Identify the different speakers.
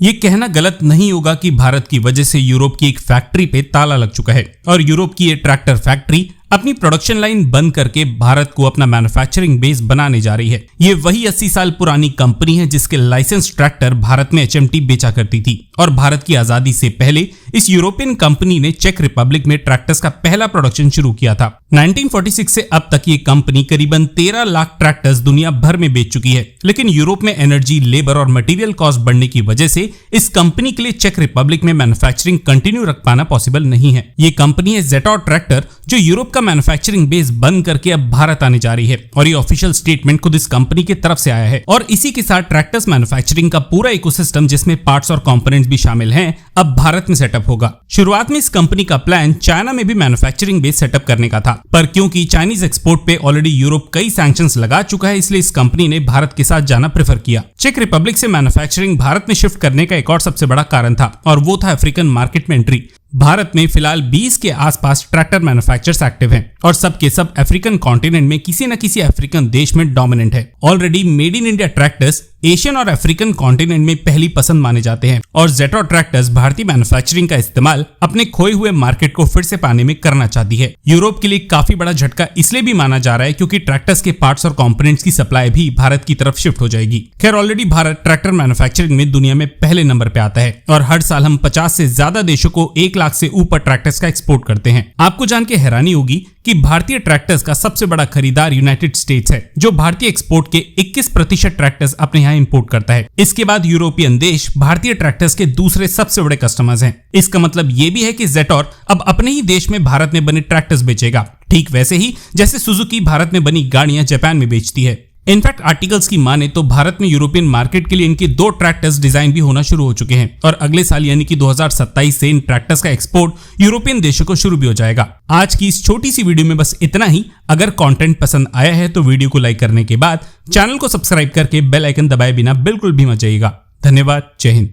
Speaker 1: ये कहना गलत नहीं होगा कि भारत की वजह से यूरोप की एक फैक्ट्री पे ताला लग चुका है और यूरोप की ये ट्रैक्टर फैक्ट्री अपनी प्रोडक्शन लाइन बंद करके भारत को अपना मैन्युफैक्चरिंग बेस बनाने जा रही है। ये वही 80 साल पुरानी कंपनी है जिसके लाइसेंस ट्रैक्टर भारत में HMT बेचा करती थी और भारत की आजादी से पहले इस यूरोपियन कंपनी ने चेक रिपब्लिक में ट्रैक्टर्स का पहला प्रोडक्शन शुरू किया था। 1946 से अब तक ये कंपनी करीबन 13 लाख ट्रैक्टर्स दुनिया भर में बेच चुकी है, लेकिन यूरोप में एनर्जी, लेबर और मटेरियल कॉस्ट बढ़ने की वजह से इस कंपनी के लिए चेक रिपब्लिक में मैन्युफैक्चरिंग कंटिन्यू रख पाना पॉसिबल नहीं है। ये कंपनी है जेटॉर ट्रैक्टर जो यूरोप का मैन्युफैक्चरिंग बेस बंद करके अब भारत आने जा रही है और ये ऑफिशियल स्टेटमेंट खुद इस कंपनी की तरफ से आया है। और इसी के साथ ट्रैक्टर्स मैन्युफैक्चरिंग का पूरा इकोसिस्टम जिसमें पार्ट्स और कंपोनेंट्स भी शामिल हैं अब भारत में सेटअप होगा। शुरुआत में इस कंपनी का प्लान चाइना में भी मैन्युफैक्चरिंग बेस सेटअप करने का था, पर क्योंकि चाइनीज एक्सपोर्ट पे ऑलरेडी यूरोप कई सैंक्शंस लगा चुका है, इसलिए इस कंपनी ने भारत के साथ जाना प्रेफर किया। चेक रिपब्लिक से मैन्युफैक्चरिंग भारत में शिफ्ट करने का एक और सबसे बड़ा कारण था और वो था अफ्रीकन मार्केट में एंट्री। भारत में फिलहाल 20 के आसपास ट्रैक्टर मैन्युफैक्चरर्स एक्टिव हैं और सब के सब अफ्रीकन कॉन्टिनेंट में किसी न किसी अफ्रीकन देश में डोमिनेंट है। Already made in India tractors Asian और अफ्रीकन कॉन्टिनेंट में पहली पसंद माने जाते हैं और जेटॉर ट्रैक्टर्स भारतीय मैन्युफैक्चरिंग का इस्तेमाल अपने खोए हुए मार्केट को फिर से पाने में करना चाहती है। यूरोप के लिए काफी बड़ा झटका इसलिए भी माना जा रहा है क्योंकि ट्रैक्टर्स के पार्ट्स और कंपोनेंट्स की सप्लाई भी भारत की तरफ शिफ्ट हो जाएगी। खैर, ऑलरेडी भारत ट्रैक्टर मैन्युफैक्चरिंग में दुनिया में पहले नंबर पे आता है और हर साल हम 50 से ज्यादा देशों को 1 लाख से ऊपर ट्रैक्टर्स का एक्सपोर्ट करते हैं। आपको जान के हैरानी होगी कि भारतीय ट्रैक्टर्स का सबसे बड़ा खरीदार यूनाइटेड स्टेट्स है जो भारतीय एक्सपोर्ट के 21% ट्रैक्टर्स अपने यहाँ इंपोर्ट करता है। इसके बाद यूरोपियन देश भारतीय ट्रैक्टर्स के दूसरे सबसे बड़े कस्टमर्स हैं। इसका मतलब ये भी है कि जेटॉर अब अपने ही देश में भारत में बने ट्रैक्टर्स बेचेगा, ठीक वैसे ही जैसे सुजुकी भारत में बनी गाड़ियां जापान में बेचती है। इनफैक्ट आर्टिकल्स की माने तो भारत में यूरोपियन मार्केट के लिए इनके 2 ट्रैक्टर्स डिजाइन भी होना शुरू हो चुके हैं और अगले साल यानी कि 2027 से इन ट्रैक्टर्स का एक्सपोर्ट यूरोपियन देशों को शुरू भी हो जाएगा। आज की इस छोटी सी वीडियो में बस इतना ही। अगर कंटेंट पसंद आया है तो वीडियो को लाइक करने के बाद चैनल को सब्सक्राइब करके बेल आइकन दबाए बिना बिल्कुल भी मत जाइएगा। धन्यवाद। जय हिंद।